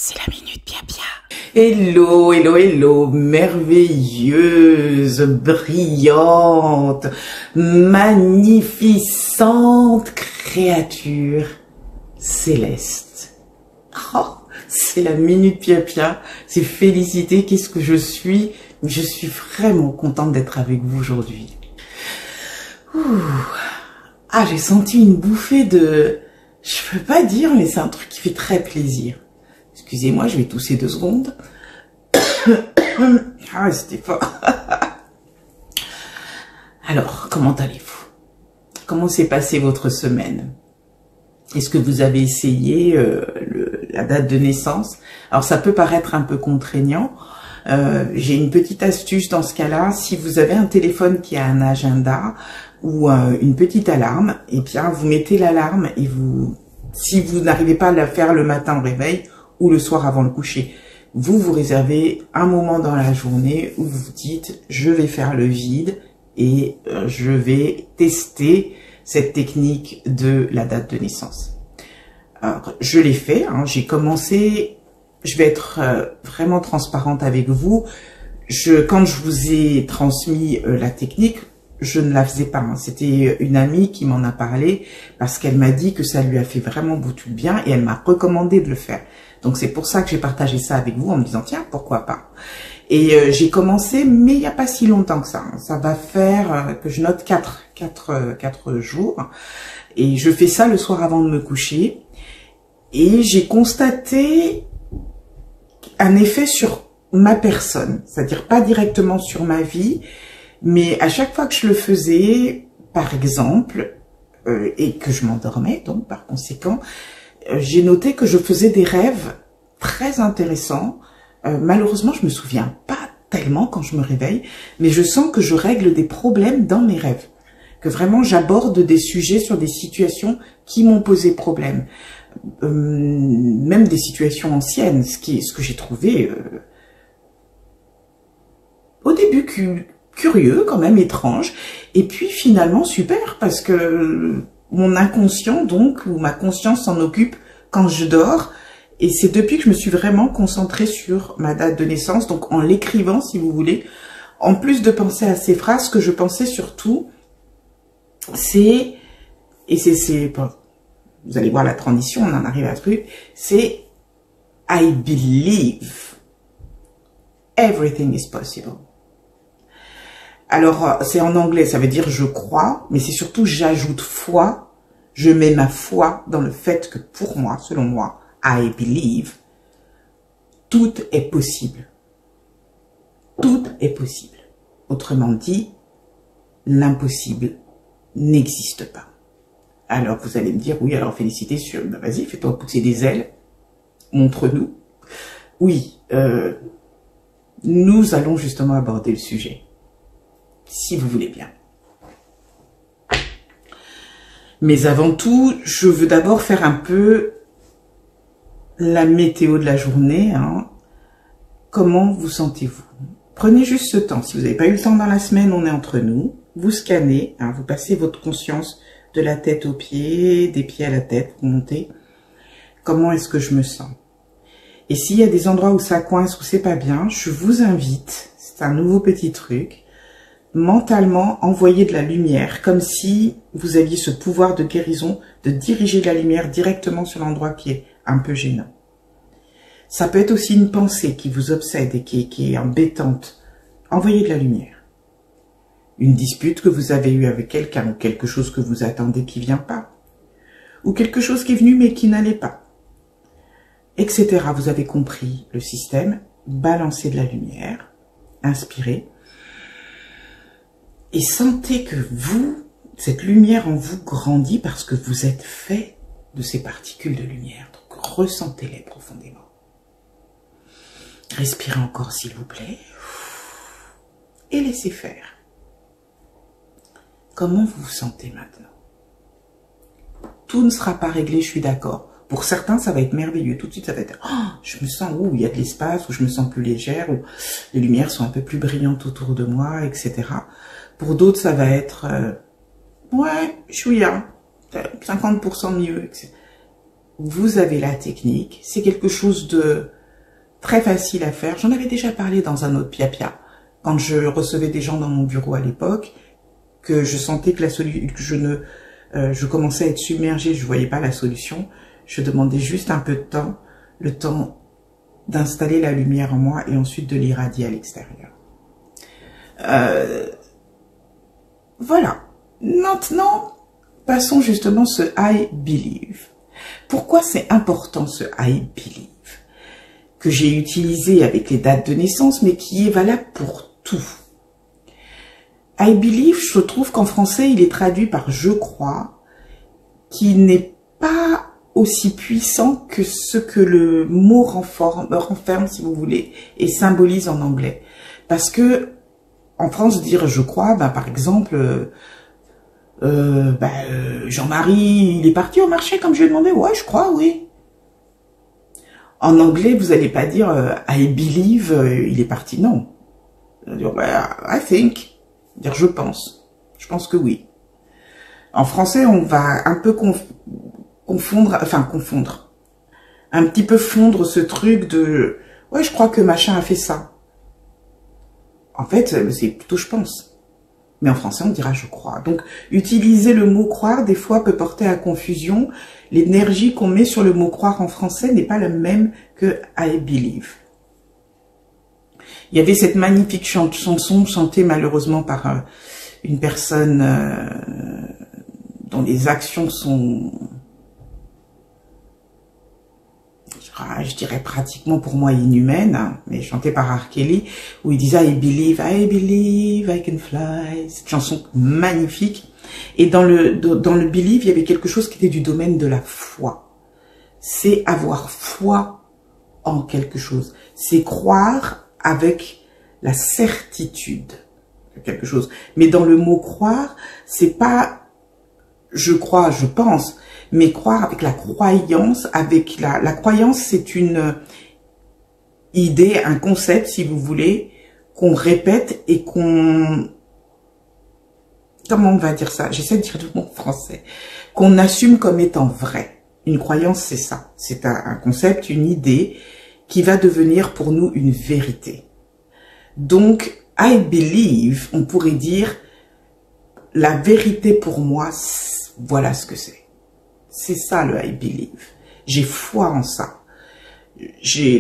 C'est la minute bien bien. Hello, hello, hello, merveilleuse, brillante, magnificente créature céleste. Oh, c'est la minute Pia, c'est félicité, qu'est-ce que je suis vraiment contente d'être avec vous aujourd'hui. Ah, j'ai senti une bouffée de... Je peux pas dire, mais c'est un truc qui fait très plaisir. Excusez-moi, je vais tousser 2 secondes. Ah, c'était fort. Alors, comment allez-vous? Comment s'est passée votre semaine? Est-ce que vous avez essayé la date de naissance? Alors, ça peut paraître un peu contraignant. J'ai une petite astuce dans ce cas-là. Si vous avez un téléphone qui a un agenda ou une petite alarme, et bien, vous mettez l'alarme et si vous n'arrivez pas à la faire le matin au réveil, ou le soir avant le coucher, vous réservez un moment dans la journée où vous vous dites je vais faire le vide et je vais tester cette technique de la date de naissance. Alors, je l'ai fait, hein, j'ai commencé, je vais être vraiment transparente avec vous, quand je vous ai transmis la technique, je ne la faisais pas, hein. C'était une amie qui m'en a parlé parce qu'elle m'a dit que ça lui a fait vraiment beaucoup de bien et elle m'a recommandé de le faire. Donc c'est pour ça que j'ai partagé ça avec vous en me disant tiens, pourquoi pas. Et j'ai commencé, mais il n'y a pas si longtemps que ça. Hein. Ça va faire que je note 4 jours. Et je fais ça le soir avant de me coucher. Et j'ai constaté un effet sur ma personne. C'est-à-dire pas directement sur ma vie, mais à chaque fois que je le faisais, par exemple, et que je m'endormais, donc par conséquent, j'ai noté que je faisais des rêves très intéressants. Malheureusement, je me souviens pas tellement quand je me réveille, mais je sens que je règle des problèmes dans mes rêves. Que vraiment, j'aborde des sujets sur des situations qui m'ont posé problème. Même des situations anciennes, ce que j'ai trouvé au début curieux, quand même étrange, et puis finalement super, parce que mon inconscient, donc, ou ma conscience s'en occupe quand je dors. Et c'est depuis que je me suis vraiment concentrée sur ma date de naissance, donc en l'écrivant, si vous voulez. En plus de penser à ces phrases, que je pensais surtout, c'est, vous allez voir la transition, on en arrive à ce truc, c'est I believe everything is possible. Alors, c'est en anglais, ça veut dire je crois, mais c'est surtout j'ajoute foi, je mets ma foi dans le fait que pour moi, selon moi, I believe, tout est possible. Tout est possible. Autrement dit, l'impossible n'existe pas. Alors, vous allez me dire, oui, alors félicité sur, ben, vas-y, fais-toi pousser des ailes, montre-nous. Oui, nous allons justement aborder le sujet. Si vous voulez bien. Mais avant tout, je veux d'abord faire un peu la météo de la journée. Hein. Comment vous sentez-vous? Prenez juste ce temps. Si vous n'avez pas eu le temps dans la semaine, on est entre nous. Vous scannez, hein, vous passez votre conscience de la tête aux pieds, des pieds à la tête, vous montez. Comment est-ce que je me sens? Et s'il y a des endroits où ça coince, où c'est pas bien, je vous invite, c'est un nouveau petit truc, mentalement envoyer de la lumière, comme si vous aviez ce pouvoir de guérison, de diriger la lumière directement sur l'endroit qui est un peu gênant. Ça peut être aussi une pensée qui vous obsède et qui est embêtante. Envoyez de la lumière. Une dispute que vous avez eue avec quelqu'un, ou quelque chose que vous attendez qui vient pas, ou quelque chose qui est venu mais qui n'allait pas, etc. Vous avez compris le système. Balancez de la lumière, inspirez. Et sentez que cette lumière en vous grandit parce que vous êtes fait de ces particules de lumière. Donc ressentez-les profondément. Respirez encore s'il vous plaît. Et laissez faire. Comment vous vous sentez maintenant? Tout ne sera pas réglé, je suis d'accord. Pour certains, ça va être merveilleux. Tout de suite, ça va être oh, je me sens où il y a de l'espace, où je me sens plus légère, où les lumières sont un peu plus brillantes autour de moi, etc. Pour d'autres, ça va être ouais, chouïa, 50% mieux, etc. vous avez la technique. C'est quelque chose de très facile à faire. J'en avais déjà parlé dans un autre Pia-Pia, quand je recevais des gens dans mon bureau à l'époque, que je sentais que je commençais à être submergée, je voyais pas la solution. Je demandais juste un peu de temps, le temps d'installer la lumière en moi et ensuite de l'irradier à l'extérieur. Voilà. Maintenant, passons justement ce I believe. Pourquoi c'est important ce I believe que j'ai utilisé avec les dates de naissance, mais qui est valable pour tout? I believe, je trouve qu'en français, il est traduit par je crois, qui n'est pas aussi puissant que ce que le mot renferme, si vous voulez, et symbolise en anglais. Parce que, en France, dire je crois, par exemple, Jean-Marie, il est parti au marché comme je lui ai demandé, ouais, je crois, oui. En anglais, vous n'allez pas dire I believe, il est parti, non. Vous allez dire, I think, dire je pense que oui. En français, on va un peu confondre, un petit peu fondre ce truc de, ouais, je crois que machin a fait ça. En fait, c'est plutôt je pense. Mais en français, on dira je crois. Donc, utiliser le mot croire, des fois, peut porter à confusion. L'énergie qu'on met sur le mot croire en français n'est pas la même que I believe. Il y avait cette magnifique chanson chantée malheureusement par une personne dont les actions sont, je dirais pratiquement pour moi inhumaines, mais chantée par R. Kelly, où il disait I believe I can fly. Cette chanson magnifique. Et dans le believe, il y avait quelque chose qui était du domaine de la foi. C'est avoir foi en quelque chose. C'est croire avec la certitude de quelque chose. Mais dans le mot croire, c'est pas je crois, je pense, mais croire avec la croyance, avec la croyance, c'est une idée, un concept, si vous voulez, qu'on répète et qu'on, comment on va dire ça? J'essaie de dire le mot français. Qu'on assume comme étant vrai. Une croyance, c'est ça. C'est un concept, une idée qui va devenir pour nous une vérité. Donc, I believe, on pourrait dire, la vérité pour moi, voilà ce que c'est. C'est ça le I believe. J'ai foi en ça.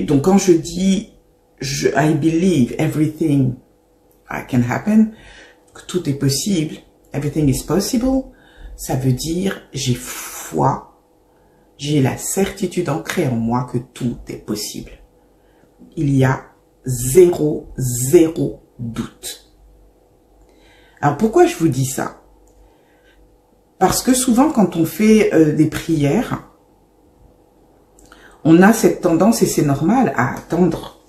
Donc quand je dis I believe everything can happen, que tout est possible, everything is possible, ça veut dire j'ai foi, j'ai la certitude ancrée en moi que tout est possible. Il y a zéro doute. Alors pourquoi je vous dis ça? Parce que souvent quand on fait des prières, on a cette tendance, et c'est normal, à attendre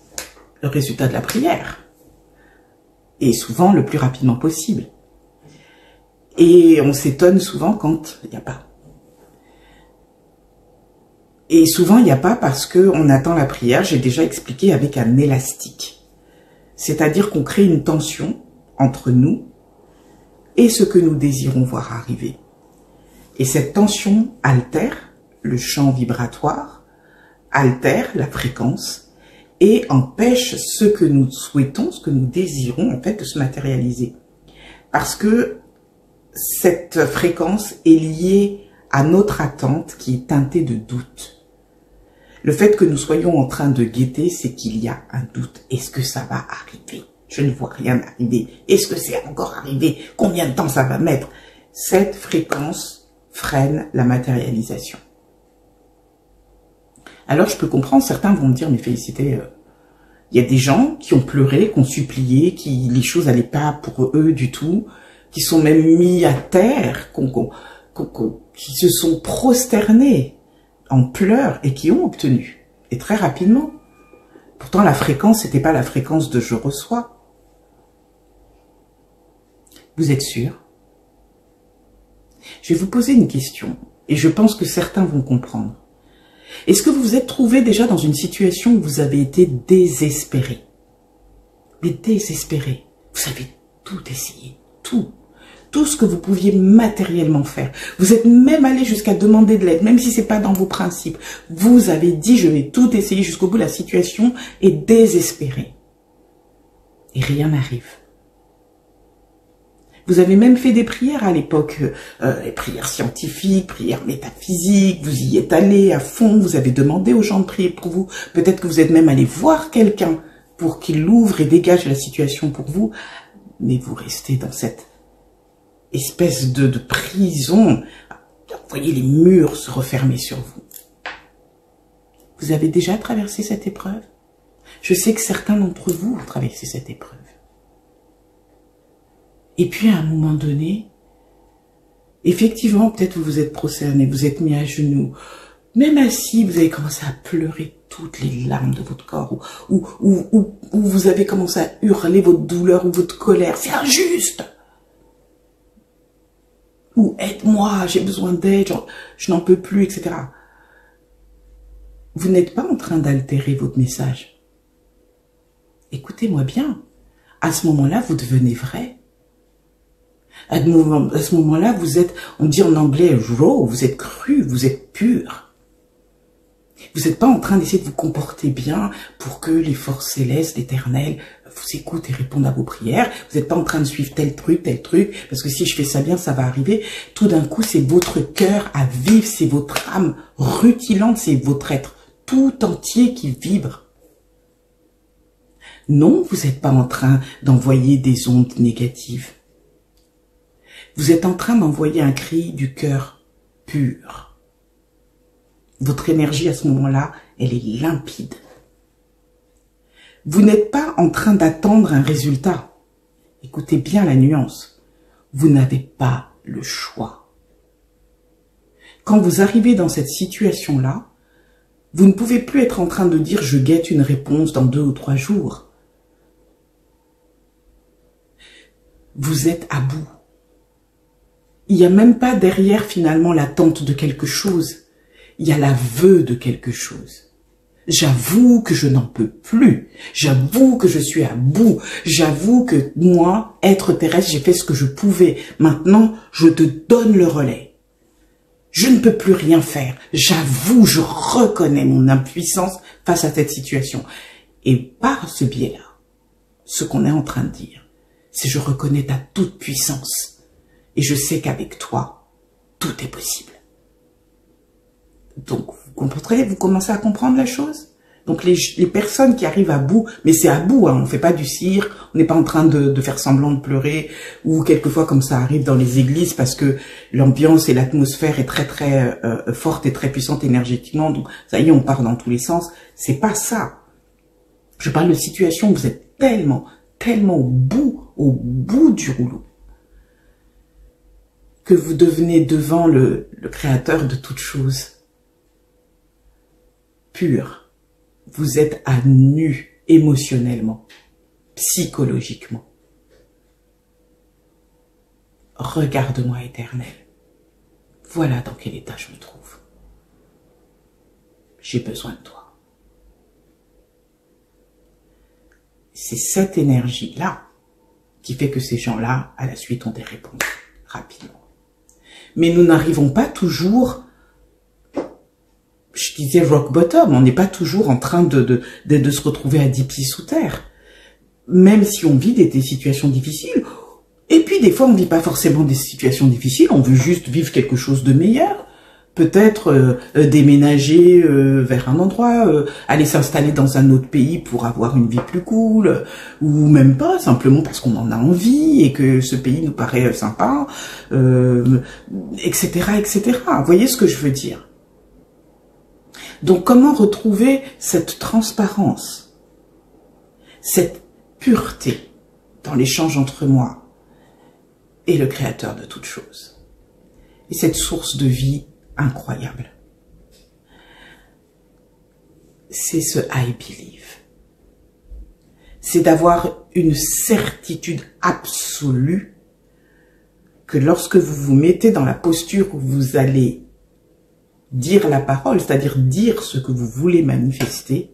le résultat de la prière. Et souvent le plus rapidement possible. Et on s'étonne souvent quand il n'y a pas. Et souvent il n'y a pas parce qu'on attend la prière, j'ai déjà expliqué, avec un élastique. C'est-à-dire qu'on crée une tension entre nous et ce que nous désirons voir arriver. Et cette tension altère le champ vibratoire, altère la fréquence et empêche ce que nous souhaitons, ce que nous désirons en fait de se matérialiser. Parce que cette fréquence est liée à notre attente qui est teintée de doute. Le fait que nous soyons en train de guetter, c'est qu'il y a un doute. Est-ce que ça va arriver? Je ne vois rien arriver. Est-ce que c'est encore arrivé? Combien de temps ça va mettre? Cette fréquence freine la matérialisation. Alors je peux comprendre, certains vont me dire, mais Félicité, il y a des gens qui ont pleuré, qui ont supplié, qui les choses n'allaient pas pour eux du tout, qui sont même mis à terre, qui se sont prosternés en pleurs et qui ont obtenu, et très rapidement. Pourtant la fréquence, c'était pas la fréquence de je reçois. Vous êtes sûr? Je vais vous poser une question, et je pense que certains vont comprendre. Est-ce que vous vous êtes trouvé déjà dans une situation où vous avez été désespéré? Mais désespéré. Vous avez tout essayé, tout. tout ce que vous pouviez matériellement faire. Vous êtes même allé jusqu'à demander de l'aide, même si c'est pas dans vos principes. Vous avez dit, je vais tout essayer jusqu'au bout, la situation est désespérée. Et rien n'arrive. Vous avez même fait des prières à l'époque, les prières scientifiques, prières métaphysiques, vous y êtes allé à fond, vous avez demandé aux gens de prier pour vous. Peut-être que vous êtes même allé voir quelqu'un pour qu'il ouvre et dégage la situation pour vous. Mais vous restez dans cette espèce de prison. Vous voyez les murs se refermer sur vous. Vous avez déjà traversé cette épreuve? Je sais que certains d'entre vous ont traversé cette épreuve. Et puis à un moment donné, effectivement, peut-être vous vous êtes prosterné, vous êtes mis à genoux, même assis, vous avez commencé à pleurer toutes les larmes de votre corps, ou vous avez commencé à hurler votre douleur ou votre colère, c'est injuste. Ou aide-moi, j'ai besoin d'aide, je n'en peux plus, etc. Vous n'êtes pas en train d'altérer votre message. Écoutez-moi bien, à ce moment-là, vous devenez vrai. À ce moment-là, vous êtes, on dit en anglais, raw, vous êtes cru, vous êtes pur. Vous n'êtes pas en train d'essayer de vous comporter bien pour que les forces célestes, l'éternel, vous écoutent et répondent à vos prières. Vous n'êtes pas en train de suivre tel truc, parce que si je fais ça bien, ça va arriver. Tout d'un coup, c'est votre cœur à vivre, c'est votre âme rutilante, c'est votre être tout entier qui vibre. Non, vous n'êtes pas en train d'envoyer des ondes négatives. Vous êtes en train d'envoyer un cri du cœur pur. Votre énergie à ce moment-là, elle est limpide. Vous n'êtes pas en train d'attendre un résultat. Écoutez bien la nuance. Vous n'avez pas le choix. Quand vous arrivez dans cette situation-là, vous ne pouvez plus être en train de dire « je guette une réponse dans 2 ou 3 jours ». Vous êtes à bout. Il n'y a même pas derrière finalement l'attente de quelque chose. Il y a l'aveu de quelque chose. J'avoue que je n'en peux plus. J'avoue que je suis à bout. J'avoue que moi, être terrestre, j'ai fait ce que je pouvais. Maintenant, je te donne le relais. Je ne peux plus rien faire. J'avoue, je reconnais mon impuissance face à cette situation. Et par ce biais-là, ce qu'on est en train de dire, c'est je reconnais ta toute puissance. Et je sais qu'avec toi, tout est possible. Donc, vous comprenez, vous commencez à comprendre la chose? Donc, les personnes qui arrivent à bout, mais c'est à bout, hein, on ne fait pas du cirque, on n'est pas en train de faire semblant de pleurer, ou quelquefois comme ça arrive dans les églises, parce que l'ambiance et l'atmosphère est très très forte et très puissante énergétiquement, donc ça y est, on part dans tous les sens. C'est pas ça. Je parle de situation où vous êtes tellement au bout du rouleau, que vous devenez devant le créateur de toutes choses. Pur. Vous êtes à nu émotionnellement, psychologiquement. Regarde-moi, éternel. Voilà dans quel état je me trouve. J'ai besoin de toi. C'est cette énergie-là qui fait que ces gens-là, à la suite, ont des réponses rapidement. Mais nous n'arrivons pas toujours, je disais rock bottom, on n'est pas toujours en train de se retrouver à 10 pieds sous terre. Même si on vit des situations difficiles. Et puis des fois on ne vit pas forcément des situations difficiles, on veut juste vivre quelque chose de meilleur. Peut-être déménager vers un endroit, aller s'installer dans un autre pays pour avoir une vie plus cool, ou même pas, simplement parce qu'on en a envie et que ce pays nous paraît sympa, etc., etc. Vous voyez ce que je veux dire? Donc comment retrouver cette transparence, cette pureté dans l'échange entre moi et le créateur de toutes choses, et cette source de vie incroyable. C'est ce I believe. C'est d'avoir une certitude absolue que lorsque vous vous mettez dans la posture où vous allez dire la parole, c'est-à-dire dire ce que vous voulez manifester,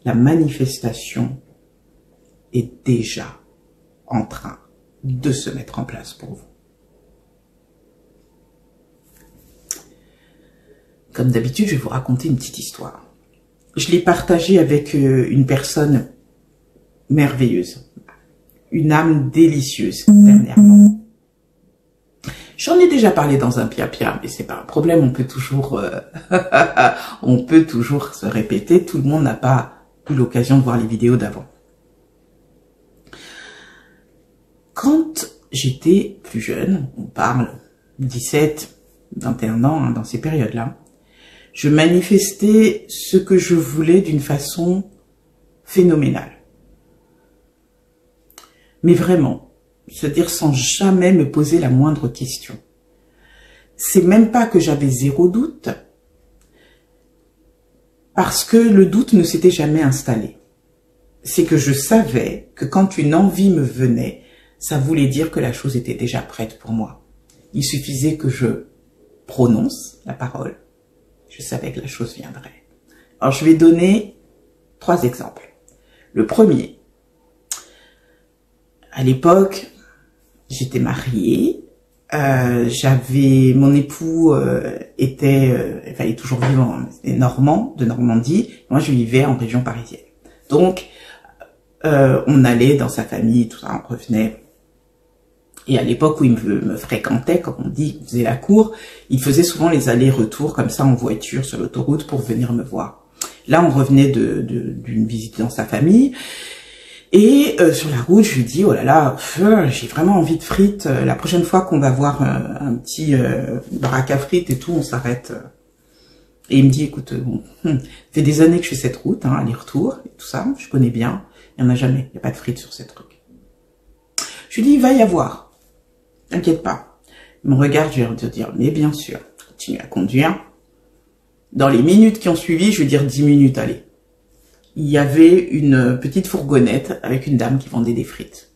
la manifestation est déjà en train de se mettre en place pour vous. Comme d'habitude, je vais vous raconter une petite histoire. Je l'ai partagée avec une personne merveilleuse, une âme délicieuse dernièrement. J'en ai déjà parlé dans un pia-pia, mais c'est pas un problème, on peut toujours se répéter, tout le monde n'a pas eu l'occasion de voir les vidéos d'avant. Quand j'étais plus jeune, on parle 17, 21 ans, dans ces périodes-là, je manifestais ce que je voulais d'une façon phénoménale. Mais vraiment, c'est-à-dire sans jamais me poser la moindre question. C'est même pas que j'avais zéro doute, parce que le doute ne s'était jamais installé. C'est que je savais que quand une envie me venait, ça voulait dire que la chose était déjà prête pour moi. Il suffisait que je prononce la parole. Je savais que la chose viendrait. Alors, je vais donner 3 exemples. Le premier, à l'époque, j'étais mariée, mon époux est toujours vivant, hein, c'était normand, de Normandie, moi je vivais en région parisienne. Donc, on allait dans sa famille, tout ça, on revenait. Et à l'époque où il me fréquentait, comme on dit, il faisait la cour, il faisait souvent les allers-retours comme ça en voiture sur l'autoroute pour venir me voir. Là, on revenait d'une visite dans sa famille. Et sur la route, je lui dis, oh là là, j'ai vraiment envie de frites. La prochaine fois qu'on va voir un petit baraque à frites et tout, on s'arrête. Et il me dit, écoute, ça fait des années que je fais cette route, hein, aller-retour, et tout ça, je connais bien. Il n'y en a jamais, il n'y a pas de frites sur cette truc. Je lui dis, il va y avoir. T'inquiète pas. Il me regarde, je vais dire, mais bien sûr, continue à conduire. Dans les minutes qui ont suivi, je vais dire 10 minutes, allez. Il y avait une petite fourgonnette avec une dame qui vendait des frites.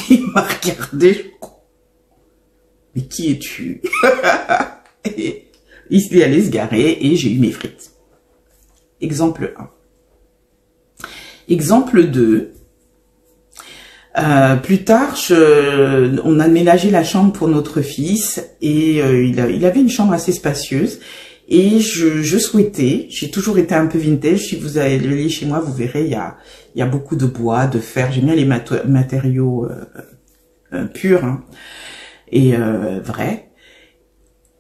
Il m'a regardé, mais qui es-tu? Et il est allé se garer et j'ai eu mes frites. Exemple 1. Exemple 2. Plus tard, on a aménagé la chambre pour notre fils et il avait une chambre assez spacieuse et je souhaitais, j'ai toujours été un peu vintage, si vous allez chez moi, vous verrez, il y a beaucoup de bois, de fer, j'aime bien les matériaux purs hein, et vrais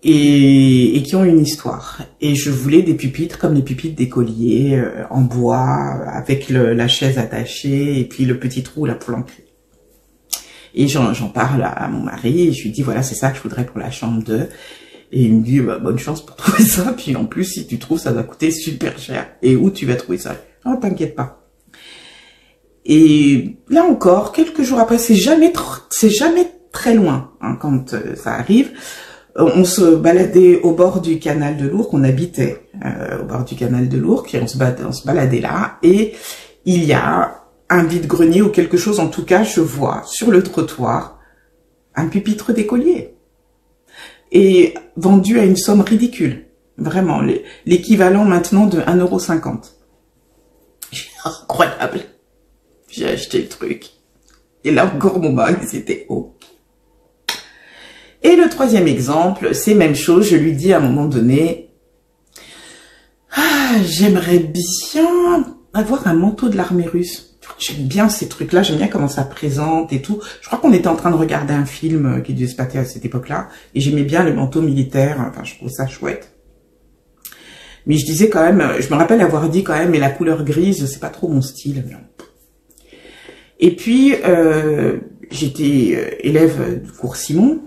et qui ont une histoire. Et je voulais des pupitres comme les pupitres d'écolier en bois avec la chaise attachée et puis le petit trou là pour l'ancrer. Et j'en parle à mon mari et je lui dis voilà c'est ça que je voudrais pour la chambre 2. Et il me dit bah, bonne chance pour trouver ça, puis en plus si tu trouves ça va coûter super cher. Et où tu vas trouver ça? Oh t'inquiète pas. Et là encore quelques jours après, c'est jamais très loin hein, quand ça arrive. On se baladait au bord du canal de l'Ourcq, on habitait au bord du canal de l'Ourcq et on se baladait là et il y a un vide-grenier ou quelque chose, en tout cas je vois sur le trottoir un pupitre d'écolier et vendu à une somme ridicule, vraiment l'équivalent maintenant de 1,50 €. Incroyable, j'ai acheté le truc et là encore mon mari c'était haut. Et le troisième exemple, c'est même chose, je lui dis à un moment donné, j'aimerais bien avoir un manteau de l'armée russe. J'aime bien ces trucs-là, j'aime bien comment ça présente et tout. Je crois qu'on était en train de regarder un film qui devait se passer à cette époque-là, et j'aimais bien les manteaux militaires, enfin je trouvais ça chouette. Mais je disais quand même, je me rappelle avoir dit quand même, mais la couleur grise, c'est pas trop mon style. Et puis, j'étais élève du cours Simon,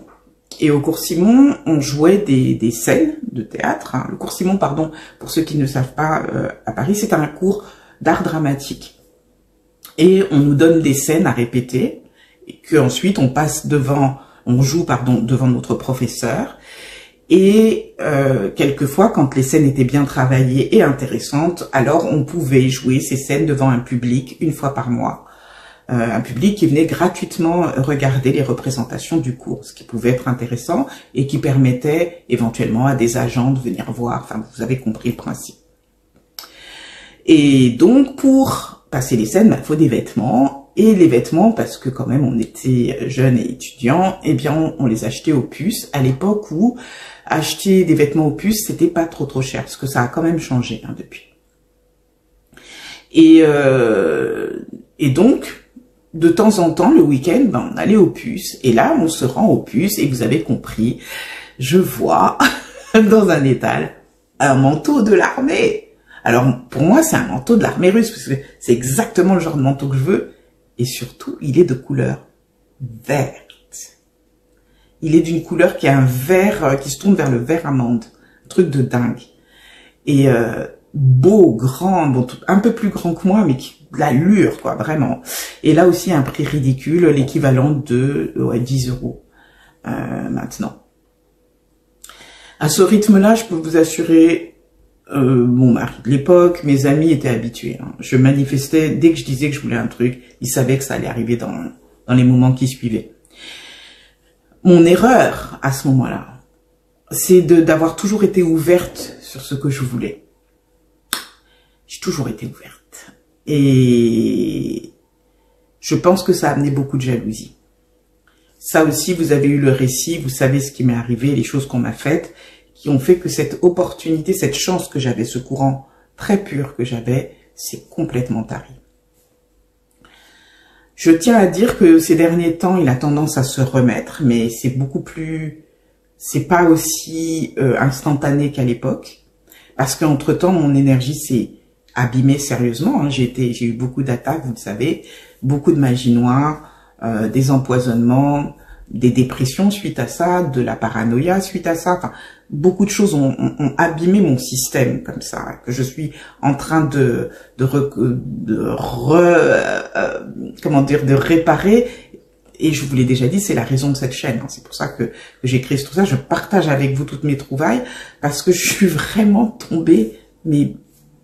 et au cours Simon, on jouait des scènes de théâtre. Hein. Le cours Simon, pardon, pour ceux qui ne savent pas, à Paris, c'est un cours d'art dramatique. Et on nous donne des scènes à répéter, et qu'ensuite on joue devant notre professeur. Et quelquefois, quand les scènes étaient bien travaillées et intéressantes, alors on pouvait jouer ces scènes devant un public une fois par mois. Un public qui venait gratuitement regarder les représentations du cours, ce qui pouvait être intéressant et qui permettait éventuellement à des agents de venir voir. Enfin, vous avez compris le principe. Et donc, pour passer les scènes, il faut des vêtements. Et les vêtements, parce que quand même on était jeunes et étudiants, eh bien on les achetait aux puces, à l'époque où acheter des vêtements aux puces, c'était pas trop cher, parce que ça a quand même changé hein, depuis. Et donc, de temps en temps, le week-end, ben, on allait aux puces, et là on se rend aux puces, et vous avez compris, je vois dans un étal un manteau de l'armée. Alors pour moi c'est un manteau de l'armée russe, parce que c'est exactement le genre de manteau que je veux. Et surtout, il est de couleur verte. Il est d'une couleur qui a un vert, qui se tourne vers le vert amande. Un truc de dingue. Et beau, grand, bon, un peu plus grand que moi, mais qui de l'allure, quoi, vraiment. Et là aussi, un prix ridicule, l'équivalent de 10 € maintenant. À ce rythme-là, je peux vous assurer... mon mari de l'époque, mes amis étaient habitués. Hein. Je manifestais, dès que je disais que je voulais un truc, ils savaient que ça allait arriver dans les moments qui suivaient. Mon erreur, à ce moment-là, c'est d'avoir toujours été ouverte sur ce que je voulais. J'ai toujours été ouverte. Et je pense que ça a amené beaucoup de jalousie. Ça aussi, vous avez eu le récit, vous savez ce qui m'est arrivé, les choses qu'on m'a faites, qui ont fait que cette opportunité, cette chance que j'avais, ce courant très pur que j'avais, c'est complètement tari. Je tiens à dire que ces derniers temps, il a tendance à se remettre, mais c'est beaucoup plus... c'est pas aussi instantané qu'à l'époque, parce qu'entre-temps, mon énergie s'est abîmée sérieusement. Hein. J'ai eu beaucoup d'attaques, vous le savez, beaucoup de magie noire, des empoisonnements, des dépressions suite à ça, de la paranoïa suite à ça, enfin, beaucoup de choses ont abîmé mon système comme ça, que je suis en train de réparer. Et je vous l'ai déjà dit, c'est la raison de cette chaîne. C'est pour ça que j'ai créé tout ça. Je partage avec vous toutes mes trouvailles parce que je suis vraiment tombée, mais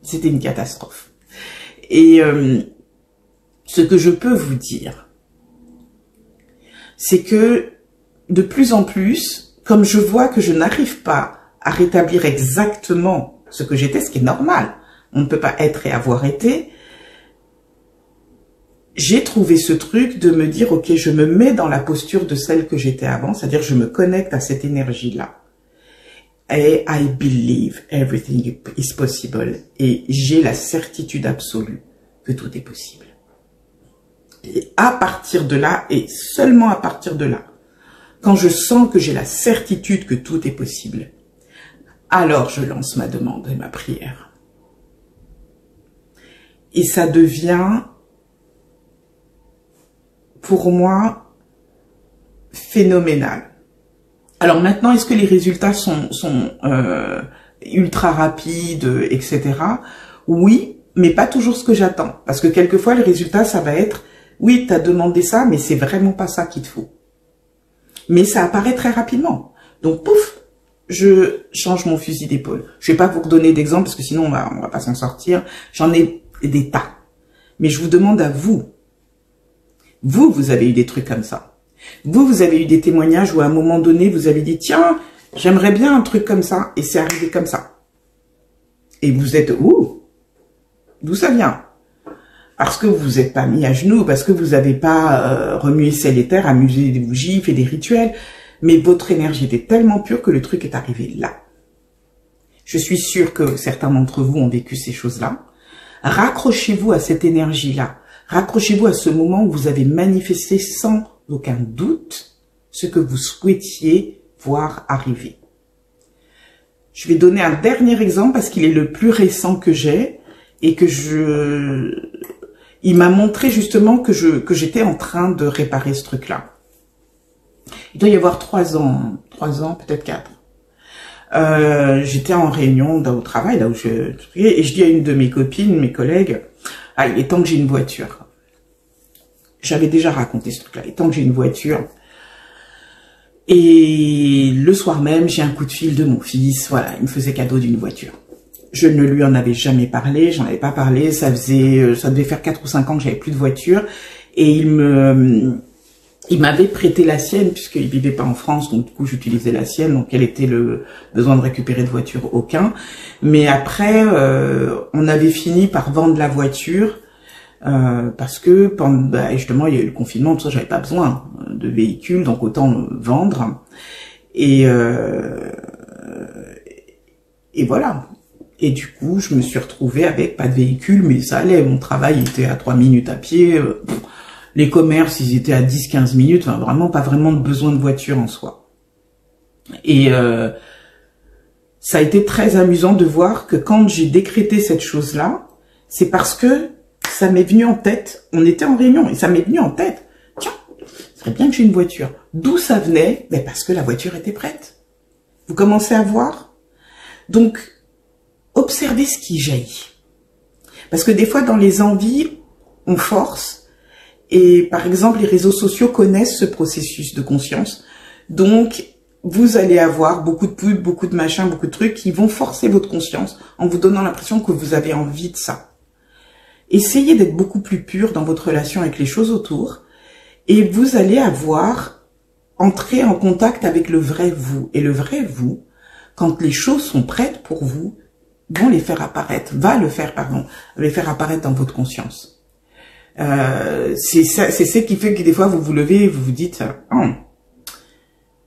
c'était une catastrophe. Et ce que je peux vous dire, c'est que de plus en plus, comme je vois que je n'arrive pas à rétablir exactement ce que j'étais, ce qui est normal, on ne peut pas être et avoir été, j'ai trouvé ce truc de me dire, ok, je me mets dans la posture de celle que j'étais avant, c'est-à-dire je me connecte à cette énergie-là. Et I believe everything is possible. Et j'ai la certitude absolue que tout est possible. Et à partir de là, et seulement à partir de là, quand je sens que j'ai la certitude que tout est possible, alors je lance ma demande et ma prière. Et ça devient, pour moi, phénoménal. Alors maintenant, est-ce que les résultats sont ultra rapides, etc. Oui, mais pas toujours ce que j'attends. Parce que quelquefois, les résultats, ça va être, oui, tu as demandé ça, mais c'est vraiment pas ça qu'il te faut. Mais ça apparaît très rapidement. Donc, pouf, je change mon fusil d'épaule. Je vais pas vous redonner d'exemples parce que sinon on va pas s'en sortir. J'en ai des tas. Mais je vous demande à vous. Vous avez eu des trucs comme ça. Vous avez eu des témoignages où à un moment donné, vous avez dit, tiens, j'aimerais bien un truc comme ça. Et c'est arrivé comme ça. Et vous êtes, ouh, d'où ça vient? Parce que vous n'êtes pas mis à genoux, parce que vous n'avez pas remué ciel et terre, amusé des bougies, fait des rituels, mais votre énergie était tellement pure que le truc est arrivé là. Je suis sûre que certains d'entre vous ont vécu ces choses-là. Raccrochez-vous à cette énergie-là. Raccrochez-vous à ce moment où vous avez manifesté sans aucun doute ce que vous souhaitiez voir arriver. Je vais donner un dernier exemple parce qu'il est le plus récent que j'ai et que il m'a montré justement que j'étais en train de réparer ce truc-là. Il doit y avoir 3 ans, peut-être 4. J'étais en réunion au travail, là où et je dis à une de mes copines, mes collègues, ah, il est temps que j'ai une voiture. J'avais déjà raconté ce truc-là, il est temps que j'ai une voiture. Et le soir même, j'ai un coup de fil de mon fils, voilà, il me faisait cadeau d'une voiture. Je ne lui en avais jamais parlé, j'en avais pas parlé, ça devait faire 4 ou 5 ans que j'avais plus de voiture, et il m'avait prêté la sienne, puisqu'il vivait pas en France, donc du coup j'utilisais la sienne, donc quel était le besoin de récupérer de voiture? Aucun. Mais après, on avait fini par vendre la voiture, parce que pendant, justement, il y a eu le confinement, tout ça, j'avais pas besoin de véhicule, donc autant vendre. Et voilà. Et du coup, je me suis retrouvée avec pas de véhicule, mais ça allait. Mon travail était à 3 minutes à pied. Les commerces, ils étaient à 10-15 minutes. Enfin, vraiment, pas vraiment de besoin de voiture en soi. Et ça a été très amusant de voir que quand j'ai décrété cette chose-là, c'est parce que ça m'est venu en tête. On était en réunion et ça m'est venu en tête. Tiens, ce serait bien que j'ai une voiture. D'où ça venait? Ben parce que la voiture était prête. Vous commencez à voir? Donc, observez ce qui jaillit. Parce que des fois, dans les envies, on force. Et par exemple, les réseaux sociaux connaissent ce processus de conscience. Donc, vous allez avoir beaucoup de pubs, beaucoup de machins, beaucoup de trucs qui vont forcer votre conscience en vous donnant l'impression que vous avez envie de ça. Essayez d'être beaucoup plus pur dans votre relation avec les choses autour et vous allez entrer en contact avec le vrai vous. Et le vrai vous, quand les choses sont prêtes pour vous, va les faire apparaître dans votre conscience. C'est ce qui fait que des fois vous vous levez et vous vous dites oh,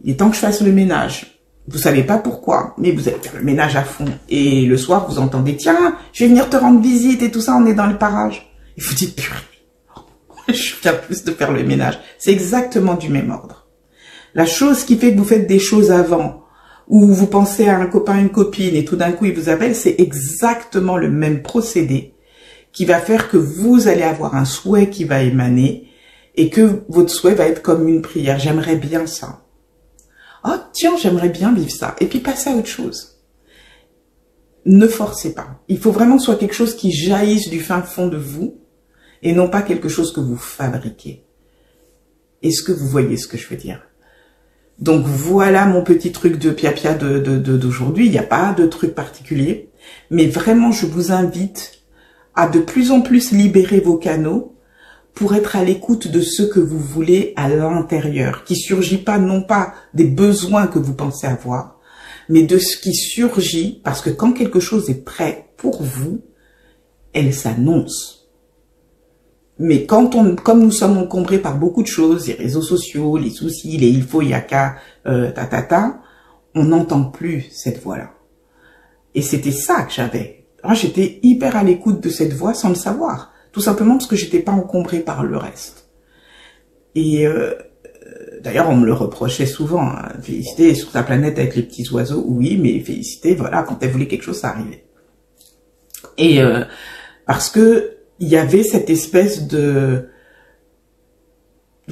il est temps que je fasse le ménage. Vous savez pas pourquoi, mais vous allez faire le ménage à fond. Et le soir, vous entendez, tiens, je vais venir te rendre visite et tout ça, on est dans le parage. Et vous dites, purée, je viens plus de faire le ménage. C'est exactement du même ordre. La chose qui fait que vous faites des choses avant, ou vous pensez à un copain, une copine, et tout d'un coup, il vous appelle, c'est exactement le même procédé qui va faire que vous allez avoir un souhait qui va émaner et que votre souhait va être comme une prière. J'aimerais bien ça. Oh, tiens, j'aimerais bien vivre ça. Et puis, passez à autre chose. Ne forcez pas. Il faut vraiment que ce soit quelque chose qui jaillisse du fin fond de vous et non pas quelque chose que vous fabriquez. Est-ce que vous voyez ce que je veux dire? Donc, voilà mon petit truc de pia-pia d'aujourd'hui. Il n'y a pas de truc particulier. Mais vraiment, je vous invite à de plus en plus libérer vos canaux pour être à l'écoute de ce que vous voulez à l'intérieur, qui surgit pas, non pas des besoins que vous pensez avoir, mais de ce qui surgit, parce que quand quelque chose est prêt pour vous, elle s'annonce. Mais comme nous sommes encombrés par beaucoup de choses, les réseaux sociaux, les soucis, les il faut, il y a qu'à, on n'entend plus cette voix-là. Et c'était ça que j'avais. J'étais hyper à l'écoute de cette voix sans le savoir. Tout simplement parce que j'étais pas encombrée par le reste. Et d'ailleurs, on me le reprochait souvent. Hein. Félicité sur sa planète avec les petits oiseaux, oui, mais félicité, voilà, quand elle voulait quelque chose, ça arrivait. Et parce que il y avait cette espèce de...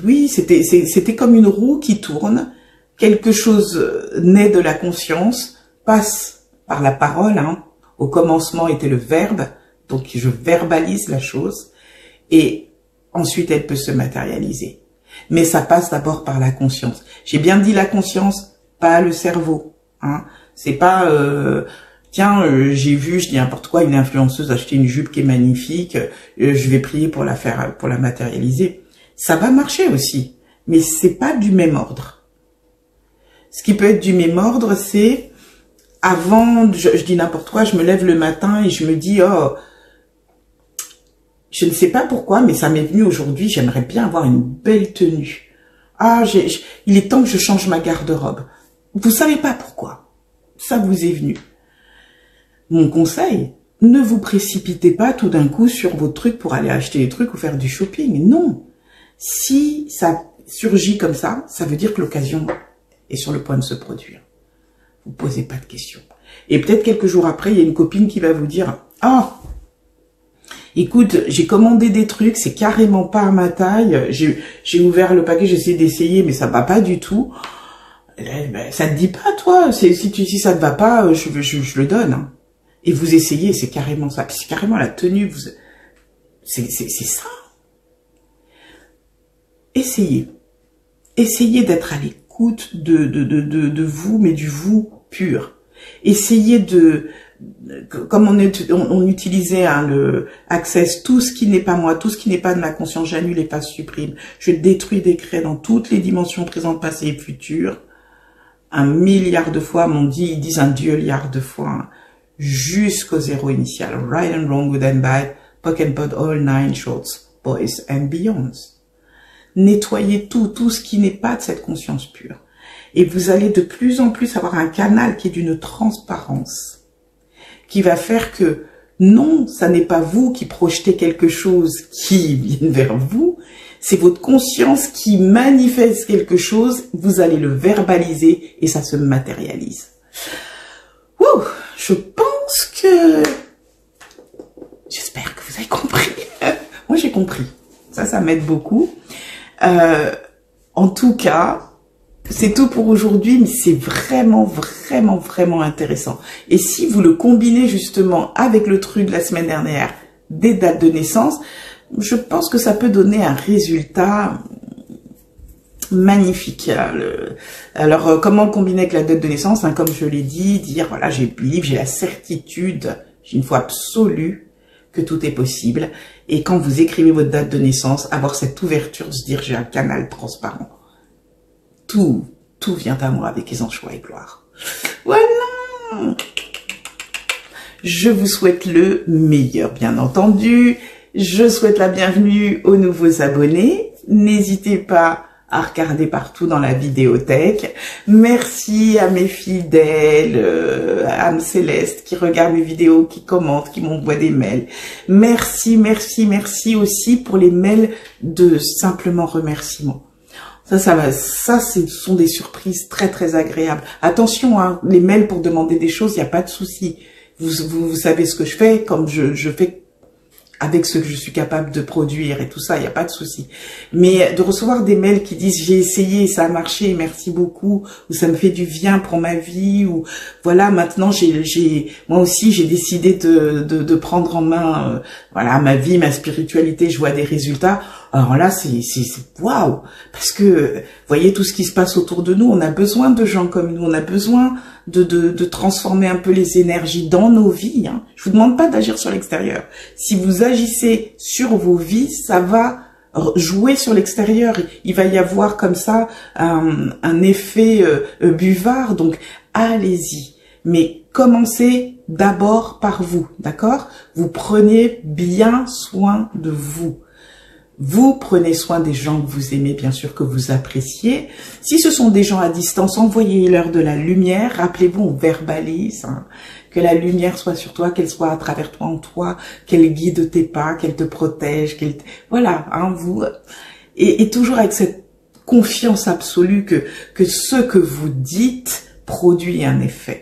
Oui, c'était comme une roue qui tourne. Quelque chose naît de la conscience, passe par la parole. Hein. Au commencement était le verbe. Donc, je verbalise la chose et ensuite, elle peut se matérialiser. Mais ça passe d'abord par la conscience. J'ai bien dit la conscience, pas le cerveau. Hein. C'est pas, tiens, j'ai vu, je dis n'importe quoi, une influenceuse acheter une jupe qui est magnifique, je vais prier pour la matérialiser. Ça va marcher aussi, mais c'est pas du même ordre. Ce qui peut être du même ordre, c'est avant, je dis n'importe quoi, je me lève le matin et je me dis, oh, je ne sais pas pourquoi, mais ça m'est venu aujourd'hui, j'aimerais bien avoir une belle tenue. Ah, il est temps que je change ma garde-robe. Vous savez pas pourquoi. Ça vous est venu. Mon conseil, ne vous précipitez pas tout d'un coup sur vos trucs pour aller acheter des trucs ou faire du shopping. Non. Si ça surgit comme ça veut dire que l'occasion est sur le point de se produire. Vous posez pas de questions. Et peut-être quelques jours après, il y a une copine qui va vous dire « Ah, écoute, j'ai commandé des trucs, c'est carrément pas à ma taille. J'ai ouvert le paquet, j'ai essayé d'essayer, mais ça va pas du tout. Ben, ça te dit pas, toi. Si ça te va pas, je le donne. Hein. Et vous essayez, c'est carrément ça. C'est carrément la tenue. C'est ça. Essayez. Essayez d'être à l'écoute de vous, mais du vous pur. Essayez de... Comme on utilisait hein, le access, tout ce qui n'est pas moi, tout ce qui n'est pas de ma conscience, j'annule, efface, supprime. Je détruis, décrète dans toutes les dimensions présentes, passées et futures. 1 milliard de fois, ils disent 1 dieu-liard de fois, hein, jusqu'au zéro initial. Right and wrong, good and bad, POC and POD all 9 shorts, boys and beyonds. Nettoyez tout ce qui n'est pas de cette conscience pure. Et vous allez de plus en plus avoir un canal qui est d'une transparence, qui va faire que non, ça n'est pas vous qui projetez quelque chose qui vient vers vous, c'est votre conscience qui manifeste quelque chose, vous allez le verbaliser et ça se matérialise. Ouh, je pense que... J'espère que vous avez compris. Moi, j'ai compris. Ça m'aide beaucoup. En tout cas, c'est tout pour aujourd'hui, mais c'est vraiment intéressant. Et si vous le combinez justement avec le truc de la semaine dernière, des dates de naissance, je pense que ça peut donner un résultat magnifique. Alors, comment le combiner avec la date de naissance, hein, comme je l'ai dit, dire, voilà, j'ai la certitude, j'ai une foi absolue que tout est possible. Et quand vous écrivez votre date de naissance, avoir cette ouverture, se dire, j'ai un canal transparent. Tout vient à moi avec aisance, joie et gloire. Voilà. Je vous souhaite le meilleur, bien entendu. Je souhaite la bienvenue aux nouveaux abonnés. N'hésitez pas à regarder partout dans la vidéothèque. Merci à mes fidèles, à Anne Céleste qui regarde mes vidéos, qui commente, qui m'envoie des mails. Merci aussi pour les mails de simplement remerciements. Ça, ce sont des surprises très agréables. Attention, hein, les mails pour demander des choses, il n'y a pas de souci. Vous savez ce que je fais, comme je fais avec ce que je suis capable de produire et tout ça, il n'y a pas de souci. Mais de recevoir des mails qui disent j'ai essayé, ça a marché, merci beaucoup, ou ça me fait du bien pour ma vie, ou voilà, maintenant moi aussi j'ai décidé de prendre en main voilà, ma vie, ma spiritualité, je vois des résultats. Alors là, c'est waouh, parce que voyez tout ce qui se passe autour de nous, on a besoin de gens comme nous, on a besoin de transformer un peu les énergies dans nos vies. Hein. Je vous demande pas d'agir sur l'extérieur. Si vous agissez sur vos vies, ça va jouer sur l'extérieur. Il va y avoir comme ça un effet buvard. Donc allez-y, mais commencez d'abord par vous, d'accord? Vous prenez bien soin de vous. Vous prenez soin des gens que vous aimez, bien sûr, que vous appréciez. Si ce sont des gens à distance, envoyez-leur de la lumière. Rappelez-vous, on verbalise, hein, que la lumière soit sur toi, qu'elle soit à travers toi, en toi, qu'elle guide tes pas, qu'elle te protège, voilà, hein, vous. Et toujours avec cette confiance absolue que ce que vous dites produit un effet.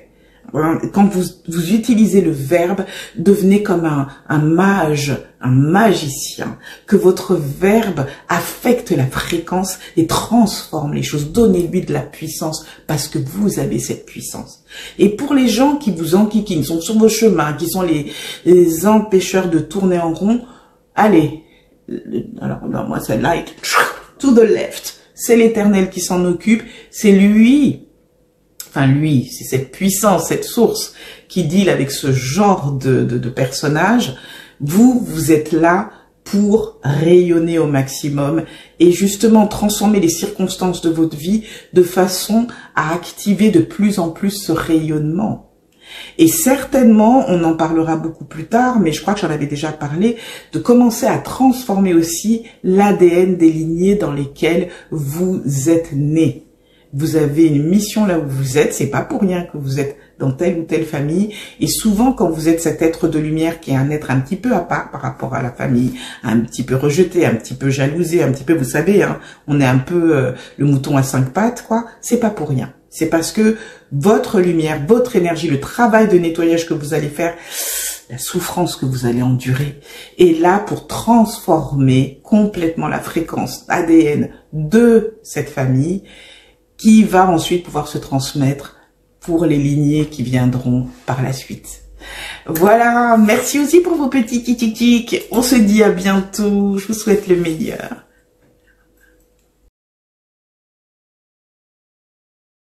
Quand vous utilisez le verbe, devenez comme un mage, un magicien, que votre verbe affecte la fréquence et transforme les choses. Donnez-lui de la puissance parce que vous avez cette puissance. Et pour les gens qui vous enquiquinent, sont sur vos chemins, qui sont les empêcheurs de tourner en rond, allez. Alors non, moi celle-là est to the left. C'est l'Éternel qui s'en occupe, c'est lui. Enfin lui, c'est cette puissance, cette source qui deal avec ce genre de personnage. Vous êtes là pour rayonner au maximum et justement transformer les circonstances de votre vie de façon à activer de plus en plus ce rayonnement. Et certainement, on en parlera beaucoup plus tard, mais je crois que j'en avais déjà parlé, de commencer à transformer aussi l'ADN des lignées dans lesquelles vous êtes nés. Vous avez une mission là où vous êtes, c'est pas pour rien que vous êtes dans telle ou telle famille. Et souvent, quand vous êtes cet être de lumière qui est un être un petit peu à part par rapport à la famille, un petit peu rejeté, un petit peu jalousé, un petit peu, vous savez, hein, on est un peu le mouton à 5 pattes, quoi. C'est pas pour rien. C'est parce que votre lumière, votre énergie, le travail de nettoyage que vous allez faire, la souffrance que vous allez endurer, est là pour transformer complètement la fréquence ADN de cette famille, qui va ensuite pouvoir se transmettre pour les lignées qui viendront par la suite. Voilà, merci aussi pour vos petits tic-tic-tic. On se dit à bientôt, je vous souhaite le meilleur.